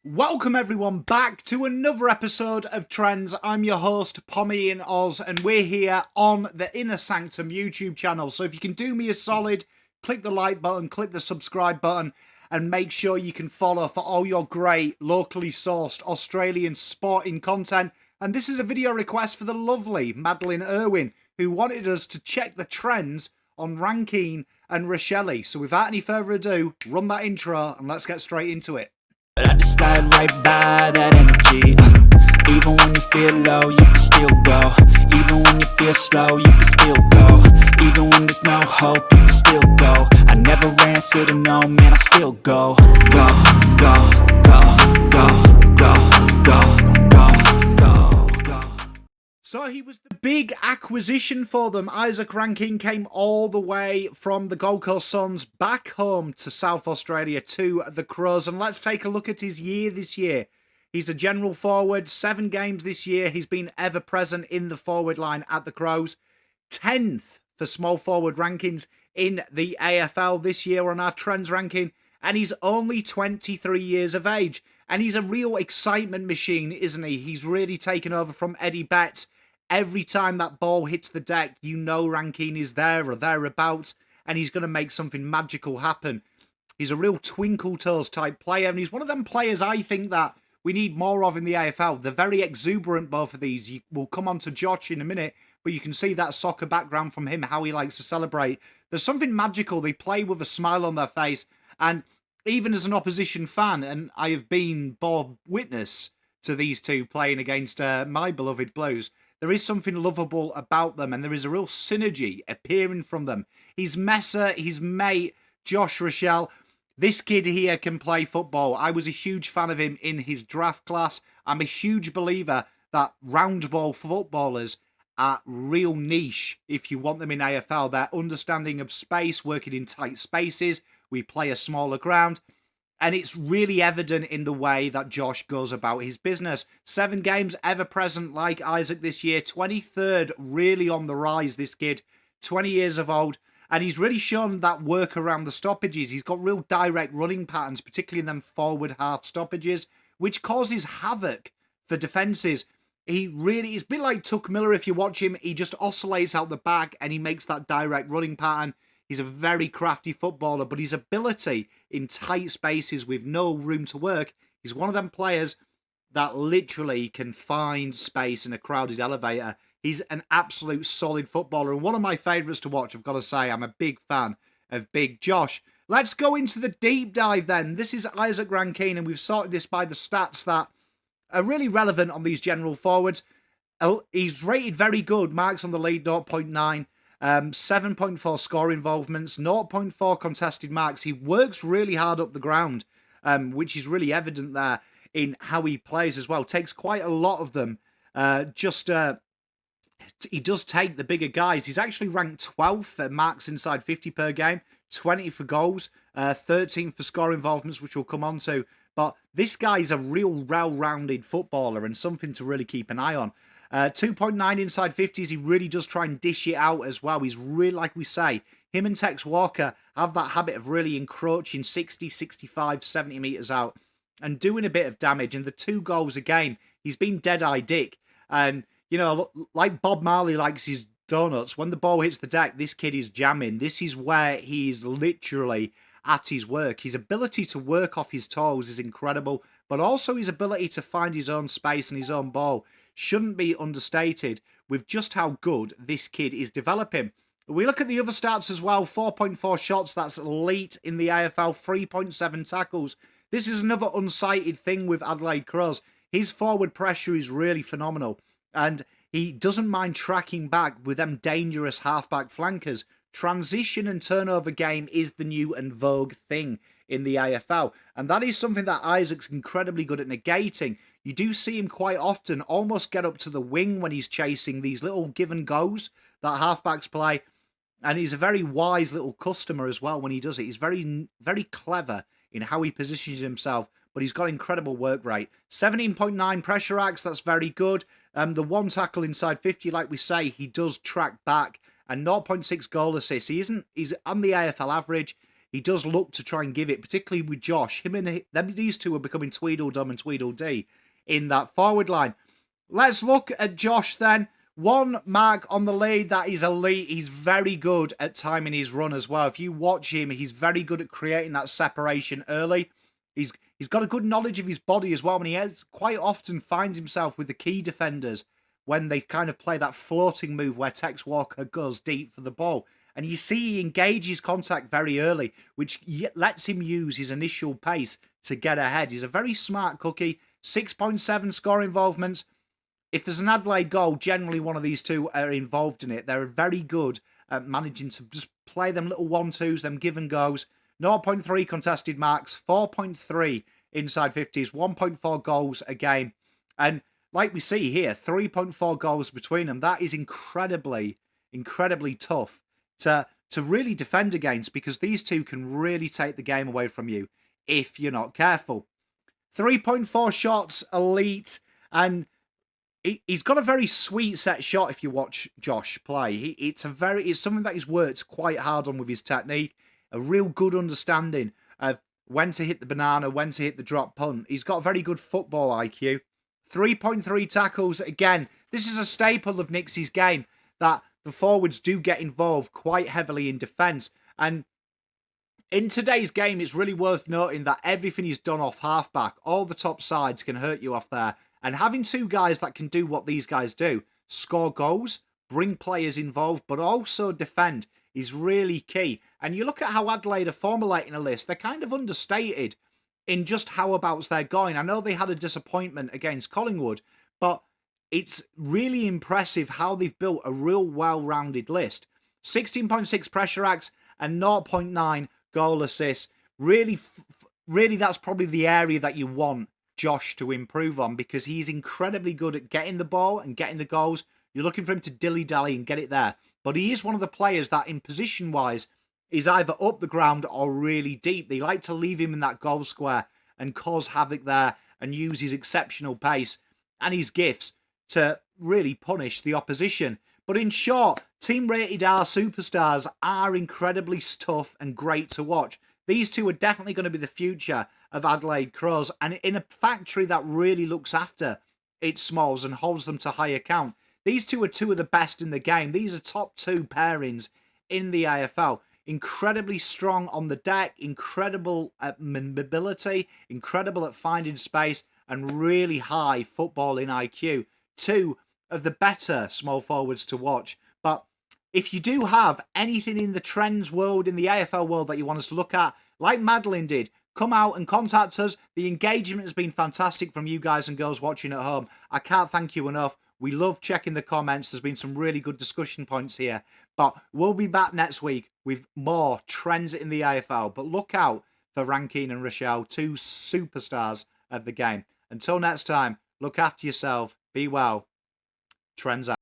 Welcome everyone back to another episode of Trends. I'm your host, Pommy in Oz, and we're here on the Inner Sanctum YouTube channel. So if you can do me a solid, click the like button, click the subscribe button, and make sure you can follow for all your great, locally sourced Australian sporting content. And this is a video request for the lovely Madeline Irwin, who wanted us to check the trends on Rankine and Rochelle. So without any further ado, run that intro and let's get straight into it. But I just slide right by that energy. Even when you feel low, you can still go. Even when you feel slow, you can still go. Even when there's no hope, you can still go. I never answer to no, man, I still go. Go, go, go, go, go, go, go, go, go. So he was the big acquisition for them. Isaac Rankine came all the way from the Gold Coast Suns back home to South Australia to the Crows. And let's take a look at his year this year. He's a general forward, 7 games this year. He's been ever present in the forward line at the Crows. 10th for small forward rankings in the AFL this year on our trends ranking. And he's only 23 years of age. And he's a real excitement machine, isn't he? He's really taken over from Eddie Betts. Every time that ball hits the deck, you know Rankine is there or thereabouts, and he's going to make something magical happen. He's a real twinkle toes type player, and he's one of them players I think that we need more of in the AFL. They're very exuberant, both of these. We'll come on to Josh in a minute, but you can see that soccer background from him, how he likes to celebrate. There's something magical. They play with a smile on their face, and even as an opposition fan, and I have been bore witness to these two playing against my beloved Blues, there is something lovable about them, and there is a real synergy appearing from them. He's Messer, his mate, Josh Rochelle. This kid here can play football. I was a huge fan of him in his draft class. I'm a huge believer that round ball footballers are real niche if you want them in AFL. Their understanding of space, working in tight spaces. We play a smaller ground. And it's really evident in the way that Josh goes about his business. 7 games ever present like Isaac this year. 23rd, really on the rise, this kid. 20 years of old. And he's really shown that work around the stoppages. He's got real direct running patterns, particularly in them forward half stoppages, which causes havoc for defences. It's a bit like Tuck Miller if you watch him. He just oscillates out the back and he makes that direct running pattern. He's a very crafty footballer, but his ability in tight spaces with no room to work, he's one of them players that literally can find space in a crowded elevator. He's an absolute solid footballer and one of my favourites to watch, I've got to say. I'm a big fan of Big Josh. Let's go into the deep dive then. This is Isaac Rankine, and we've sorted this by the stats that are really relevant on these general forwards. He's rated very good, marks on the lead 0.9. 7.4 score involvements, 0.4 contested marks. He works really hard up the ground, which is really evident there in how he plays as well. Takes quite a lot of them. He does take the bigger guys. He's actually ranked 12th at marks inside 50 per game, 20 for goals, 13 for score involvements, which we'll come on to. But this guy's a real well-rounded footballer and something to really keep an eye on. 2.9 inside 50s, he really does try and dish it out as well. He's really, like we say, him and Tex Walker have that habit of really encroaching 60, 65, 70 metres out and doing a bit of damage. And the 2 goals a game, he's been dead-eye Dick. And, you know, like Bob Marley likes his donuts, when the ball hits the deck, this kid is jamming. This is where he's literally at his work. His ability to work off his toes is incredible, but also his ability to find his own space and his own ball shouldn't be understated with just how good this kid is developing. We look at the other stats as well. 4.4 shots, that's elite in the AFL. 3.7 tackles. This is another unsighted thing with Adelaide Crows. His forward pressure is really phenomenal, and he doesn't mind tracking back with them dangerous halfback flankers. Transition and turnover game is the new and vogue thing in the AFL, and that is something that Isaac's incredibly good at negating. You do see him quite often almost get up to the wing when he's chasing these little give and goes that halfbacks play, and he's a very wise little customer as well when he does it. He's very, very clever in how he positions himself, but he's got incredible work rate. 17.9 pressure acts, that's very good. The 1 tackle inside 50, like we say, he does track back, and 0.6 goal assists. He's on the AFL average. he does look to try and give it, particularly with Josh. These two are becoming Tweedledum and Tweedledee in that forward line. Let's look at Josh then. 1 mark on the lead. That is elite. He's very good at timing his run as well. If you watch him, he's very good at creating that separation early. He's got a good knowledge of his body as well, and he quite often finds himself with the key defenders when they kind of play that floating move where Tex Walker goes deep for the ball. And you see he engages contact very early, which lets him use his initial pace to get ahead. He's a very smart cookie. 6.7 score involvements. If there's an Adelaide goal, generally one of these two are involved in it. They're very good at managing to just play them little 1-2s, them give and goes. 0.3 contested marks, 4.3 inside 50s, 1.4 goals a game. And like we see here, 3.4 goals between them. That is incredibly, incredibly tough to really defend against, because these two can really take the game away from you if you're not careful. 3.4 shots, elite, and he's got a very sweet set shot if you watch Josh play. It's something that he's worked quite hard on with his technique, a real good understanding of when to hit the banana, when to hit the drop punt. He's got very good football IQ. 3.3 tackles. Again, this is a staple of Nixie's game, that the forwards do get involved quite heavily in defence. And in today's game, it's really worth noting that everything is done off halfback. All the top sides can hurt you off there. And having two guys that can do what these guys do, score goals, bring players involved, but also defend, is really key. And you look at how Adelaide are formulating a list, they're kind of understated in just how abouts they're going. I know they had a disappointment against Collingwood, but it's really impressive how they've built a real well-rounded list. 16.6 pressure acts and 0.9 goal assists. Really, that's probably the area that you want Josh to improve on, because he's incredibly good at getting the ball and getting the goals. You're looking for him to dilly-dally and get it there. But he is one of the players that, in position-wise, is either up the ground or really deep. They like to leave him in that goal square and cause havoc there and use his exceptional pace and his gifts to really punish the opposition. But in short, Team Rated R superstars are incredibly tough and great to watch. These two are definitely going to be the future of Adelaide Crows, and in a factory that really looks after its smalls and holds them to high account. These two are two of the best in the game. These are top 2 pairings in the AFL. Incredibly strong on the deck, incredible at mobility, incredible at finding space, and really high footballing IQ. 2 of the better small forwards to watch. But if you do have anything in the trends world, in the AFL world that you want us to look at, like Madeline did, come out and contact us. The engagement has been fantastic from you guys and girls watching at home. I can't thank you enough. We love checking the comments. There's been some really good discussion points here. But we'll be back next week with more trends in the AFL. But look out for Rankine and Rochelle, 2 superstars of the game. Until next time, look after yourself. Be well. Trends out.